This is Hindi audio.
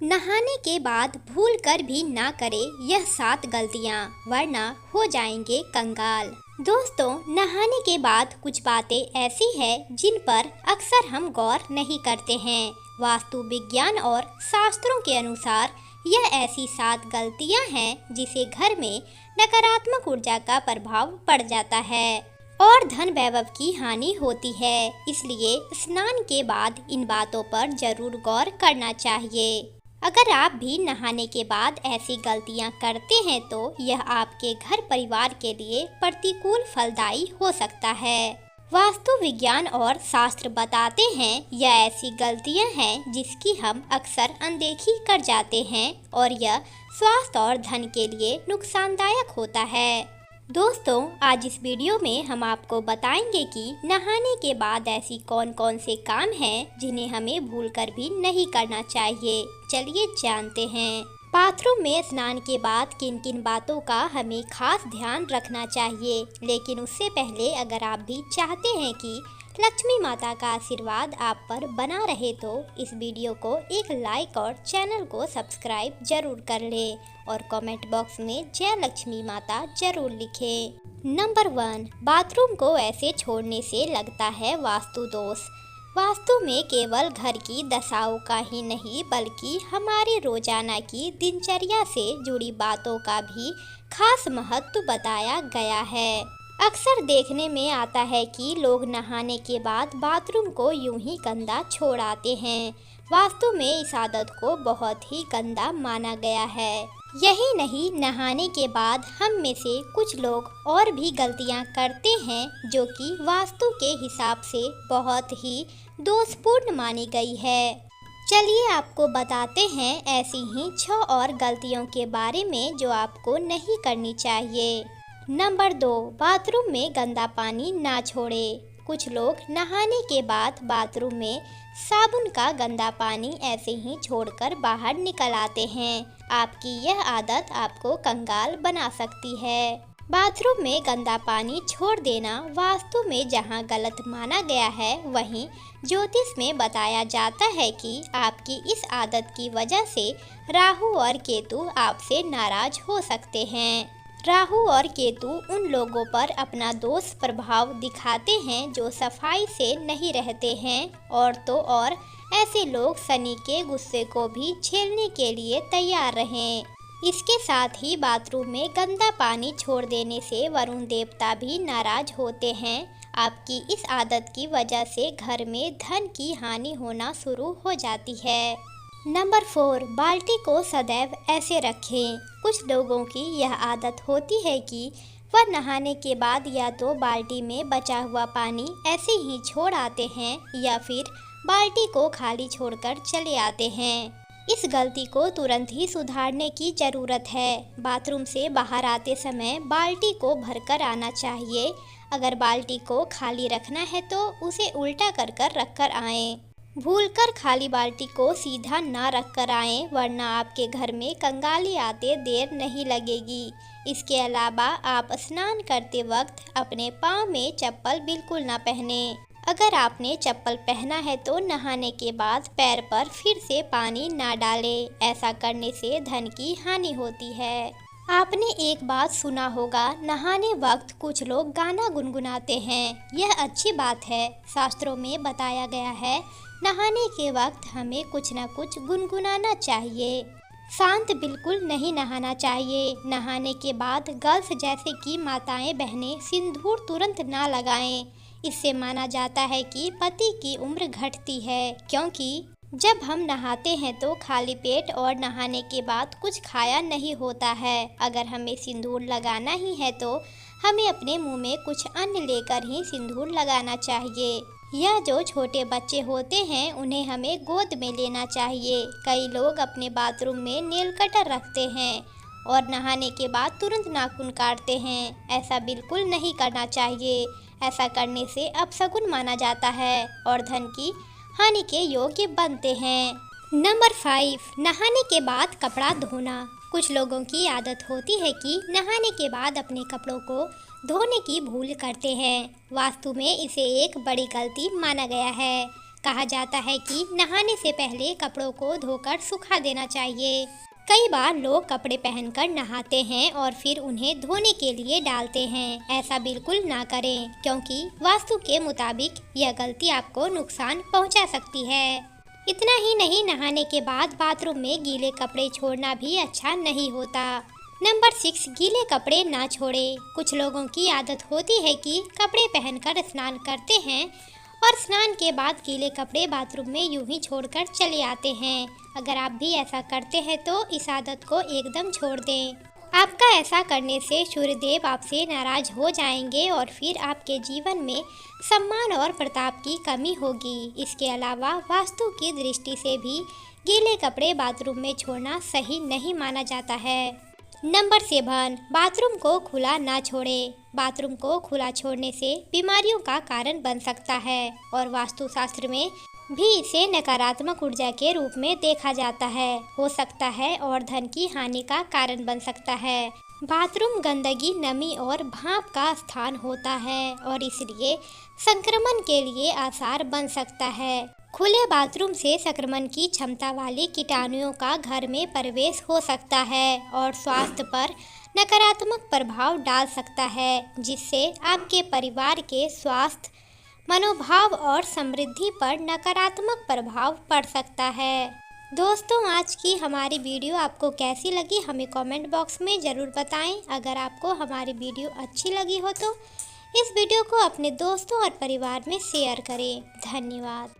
नहाने के बाद भूल कर भी ना करे यह 7 गलतियाँ, वरना हो जाएंगे कंगाल। दोस्तों, नहाने के बाद कुछ बातें ऐसी हैं जिन पर अक्सर हम गौर नहीं करते हैं। वास्तु विज्ञान और शास्त्रों के अनुसार यह ऐसी 7 गलतियाँ हैं जिसे घर में नकारात्मक ऊर्जा का प्रभाव पड़ जाता है और धन वैभव की हानि होती है। इसलिए स्नान के बाद इन बातों पर जरूर गौर करना चाहिए। अगर आप भी नहाने के बाद ऐसी गलतियां करते हैं तो यह आपके घर परिवार के लिए प्रतिकूल फलदायी हो सकता है। वास्तु विज्ञान और शास्त्र बताते हैं यह ऐसी गलतियां हैं जिसकी हम अक्सर अनदेखी कर जाते हैं और यह स्वास्थ्य और धन के लिए नुकसानदायक होता है। दोस्तों, आज इस वीडियो में हम आपको बताएंगे कि नहाने के बाद ऐसी कौन कौन से काम हैं जिन्हें हमें भूलकर भी नहीं करना चाहिए। चलिए जानते हैं। बाथरूम में स्नान के बाद किन किन बातों का हमें खास ध्यान रखना चाहिए। लेकिन उससे पहले अगर आप भी चाहते हैं कि लक्ष्मी माता का आशीर्वाद आप पर बना रहे तो इस वीडियो को एक लाइक और चैनल को सब्सक्राइब जरूर कर लें और कमेंट बॉक्स में जय लक्ष्मी माता जरूर लिखें। नंबर 1, बाथरूम को ऐसे छोड़ने से लगता है वास्तु दोष। वास्तु में केवल घर की दशाओं का ही नहीं बल्कि हमारे रोजाना की दिनचर्या से जुड़ी बातों का भी खास महत्व बताया गया है। अक्सर देखने में आता है कि लोग नहाने के बाद बाथरूम को यूं ही गंदा छोड़ आते हैं। वास्तु में इस आदत को बहुत ही गंदा माना गया है। यही नहीं, नहाने के बाद हम में से कुछ लोग और भी गलतियां करते हैं जो कि वास्तु के हिसाब से बहुत ही दोषपूर्ण मानी गई है। चलिए आपको बताते हैं ऐसी ही 6 और गलतियों के बारे में जो आपको नहीं करनी चाहिए। नंबर 2, बाथरूम में गंदा पानी ना छोड़े। कुछ लोग नहाने के बाद बाथरूम में साबुन का गंदा पानी ऐसे ही छोड़कर बाहर निकल आते हैं। आपकी यह आदत आपको कंगाल बना सकती है। बाथरूम में गंदा पानी छोड़ देना वास्तु में जहां गलत माना गया है, वहीं ज्योतिष में बताया जाता है कि आपकी इस आदत की वजह से राहु और केतु आपसे नाराज हो सकते हैं। राहु और केतु उन लोगों पर अपना दोष प्रभाव दिखाते हैं जो सफाई से नहीं रहते हैं और तो और ऐसे लोग शनि के गुस्से को भी झेलने के लिए तैयार रहें। इसके साथ ही बाथरूम में गंदा पानी छोड़ देने से वरुण देवता भी नाराज होते हैं। आपकी इस आदत की वजह से घर में धन की हानि होना शुरू हो जाती है। नंबर 4, बाल्टी को सदैव ऐसे रखें। कुछ लोगों की यह आदत होती है कि वह नहाने के बाद या तो बाल्टी में बचा हुआ पानी ऐसे ही छोड़ आते हैं या फिर बाल्टी को खाली छोड़कर चले आते हैं। इस गलती को तुरंत ही सुधारने की ज़रूरत है। बाथरूम से बाहर आते समय बाल्टी को भरकर आना चाहिए। अगर बाल्टी को खाली रखना है तो उसे उल्टा कर कर रख कर आएँ। भूलकर खाली बाल्टी को सीधा ना रख कर आएँ, वरना आपके घर में कंगाली आते देर नहीं लगेगी। इसके अलावा आप स्नान करते वक्त अपने पाँव में चप्पल बिल्कुल ना पहने। अगर आपने चप्पल पहना है तो नहाने के बाद पैर पर फिर से पानी ना डालें। ऐसा करने से धन की हानि होती है। आपने एक बात सुना होगा, नहाने वक्त कुछ लोग गाना गुनगुनाते हैं। यह अच्छी बात है। शास्त्रों में बताया गया है नहाने के वक्त हमें कुछ न कुछ गुनगुनाना चाहिए। शांत बिल्कुल नहीं नहाना चाहिए। नहाने के बाद गर्ल्स जैसे कि माताएं बहनें सिंदूर तुरंत ना लगाएं। इससे माना जाता है कि पति की उम्र घटती है, क्योंकि जब हम नहाते हैं तो खाली पेट और नहाने के बाद कुछ खाया नहीं होता है। अगर हमें सिंदूर लगाना ही है तो हमें अपने मुंह में कुछ अन्न लेकर ही सिंदूर लगाना चाहिए। यह जो छोटे बच्चे होते हैं उन्हें हमें गोद में लेना चाहिए। कई लोग अपने बाथरूम में नेल कटर रखते हैं और नहाने के बाद तुरंत नाखून काटते हैं। ऐसा बिल्कुल नहीं करना चाहिए। ऐसा करने से अपशगुन माना जाता है और धन की हानि के योग्य बनते हैं। नंबर 5, नहाने के बाद कपड़ा धोना। कुछ लोगों की आदत होती है कि नहाने के बाद अपने कपड़ों को धोने की भूल करते हैं। वास्तु में इसे एक बड़ी गलती माना गया है। कहा जाता है कि नहाने से पहले कपड़ों को धोकर सुखा देना चाहिए। कई बार लोग कपड़े पहनकर नहाते हैं और फिर उन्हें धोने के लिए डालते हैं। ऐसा बिल्कुल ना करें, क्योंकि वास्तु के मुताबिक यह गलती आपको नुकसान पहुंचा सकती है। इतना ही नहीं, नहाने के बाद बाथरूम में गीले कपड़े छोड़ना भी अच्छा नहीं होता। नंबर 6, गीले कपड़े ना छोड़ें। कुछ लोगों की आदत होती है कि कपड़े पहनकर स्नान करते हैं और स्नान के बाद गीले कपड़े बाथरूम में यूं ही छोड़कर चले आते हैं। अगर आप भी ऐसा करते हैं तो इस आदत को एकदम छोड़ दें। आपका ऐसा करने से सूर्यदेव आपसे नाराज हो जाएंगे और फिर आपके जीवन में सम्मान और प्रताप की कमी होगी। इसके अलावा वास्तु की दृष्टि से भी गीले कपड़े बाथरूम में छोड़ना सही नहीं माना जाता है। नंबर 7, बाथरूम को खुला ना छोड़ें। बाथरूम को खुला छोड़ने से बीमारियों का कारण बन सकता है और वास्तुशास्त्र में भी इसे नकारात्मक ऊर्जा के रूप में देखा जाता है। हो सकता है और धन की हानि का कारण बन सकता है। बाथरूम गंदगी, नमी और भाप का स्थान होता है और इसलिए संक्रमण के लिए आसार बन सकता है। खुले बाथरूम से संक्रमण की क्षमता वाले कीटाणुओं का घर में प्रवेश हो सकता है और स्वास्थ्य पर नकारात्मक प्रभाव डाल सकता है, जिससे आपके परिवार के स्वास्थ्य, मनोभाव और समृद्धि पर नकारात्मक प्रभाव पड़ सकता है। दोस्तों, आज की हमारी वीडियो आपको कैसी लगी हमें कमेंट बॉक्स में ज़रूर बताएं। अगर आपको हमारी वीडियो अच्छी लगी हो तो इस वीडियो को अपने दोस्तों और परिवार में शेयर करें। धन्यवाद।